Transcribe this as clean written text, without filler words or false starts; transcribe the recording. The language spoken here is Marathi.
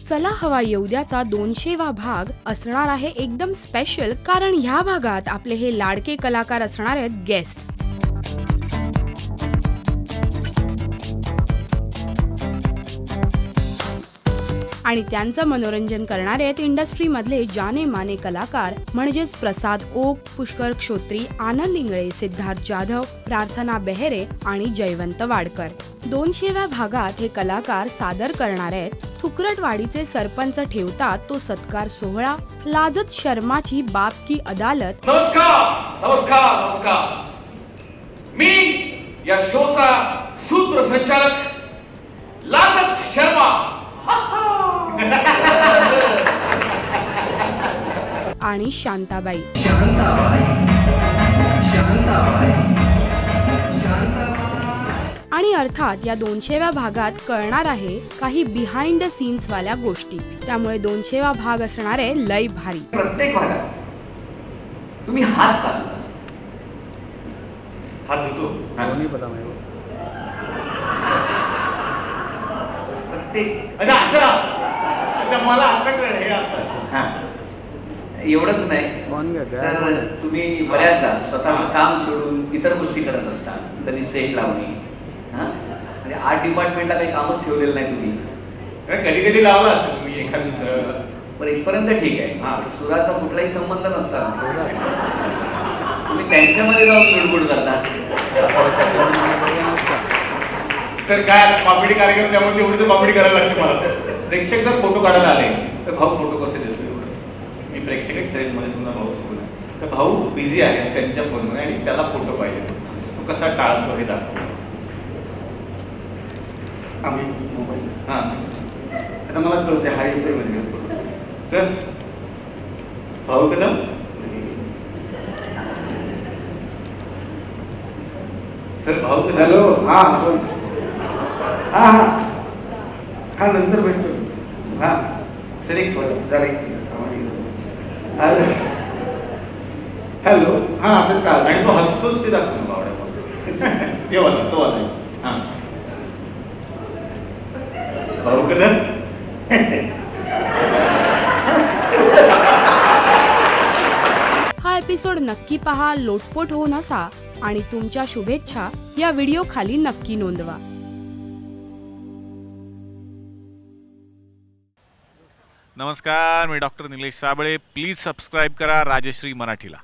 चला हवा येऊ द्याचा 200वा भाग असणार आहे एकदम स्पेशल, कारण ह्या भागात आपले हे लाडके कलाकार असणार आहेत गेस्ट. आणि त्यांचं मनोरंजन करणारे आहेत इंडस्ट्री मधले जाने माने कलाकार म्हणजेच प्रसाद ओक, पुष्कर क्षोत्री, आनंद इंगळे, सिद्धार्थ जाधव, प्रार्थना बेहेरे आणि जयवंत वाडकर. 200व्या भागात हे कलाकार सादर करणार आहेत थुकरटवाडीचे सरपंच ठेवतात तो सत्कार सोहळा, लाजत शर्माची बाप की अदालत. नमस्कार नमस्कार नमस्कार. मी या शोचा सूत्रसंचालक लाजत शर्मा. आणि शांताबाई. आणि अर्थात या 200व्या भागात कळणार आहे काही बिहाइंड द सीन्स वाल्या गोष्टी. त्यामुळे 200वा भाग असणार आहे लय भारी. प्रत्येक भागात तुम्ही हात का धुता? हात धुतो नाही पता नाही. प्रत्येक असं मला आमच्याकडे हे असतं. हा एवढंच नाही तर तुम्ही बऱ्याचदा स्वतःचं काम सोडून इतर गोष्टी करत असता. कधी सेट लावणे, म्हणजे आर्ट डिपार्टमेंटला काही कामच ठेवलेलं नाही तुम्ही. कधी कधी लावला असेल तुम्ही एखाद दुसरं, पण इथपर्यंत ठीक आहे. हा सुराचा कुठलाही संबंध नसता, तुम्ही त्यांच्यामध्ये जाऊन लुडबुड करता. तर काय कॉमेडी कार्यक्रम, त्यामुळे तेवढी तर कॉमेडी करायला लागते मला. प्रेक्षक जर फोटो काढायला आले तर भाऊ फोटो कसे देतो एवढंच. मी प्रेक्षक ट्रेनमध्ये समजा भाऊ सोडून तर भाऊ बिझी आहे त्यांच्या फोनमध्ये आणि त्याला फोटो पाहिजे, तो कसा टाळतो हे दाखवतो आम्ही मोबाईल. हां आता मला कळते हा येतोय म्हणजे फोटो. सर भाऊ कदम सर भाऊ कदम. हॅलो हां बोल. हां हां हां नंतर भेटतो. हां सर एक जरा एक हॅलो हॅलो. हां असं का आणि तो हसतोच ते दाखवतो बावड्या. ते वाला तो वाला. हां भाऊ कदम. हा एपिसोड नक्की पहा, लोटपोट होऊ नका आणि तुमच्या शुभेच्छा या व्हिडिओ खाली नक्की नोंदवा. नमस्कार, मी doctor Nilesh Sable. Please subscribe करा राजश्री मराठीला.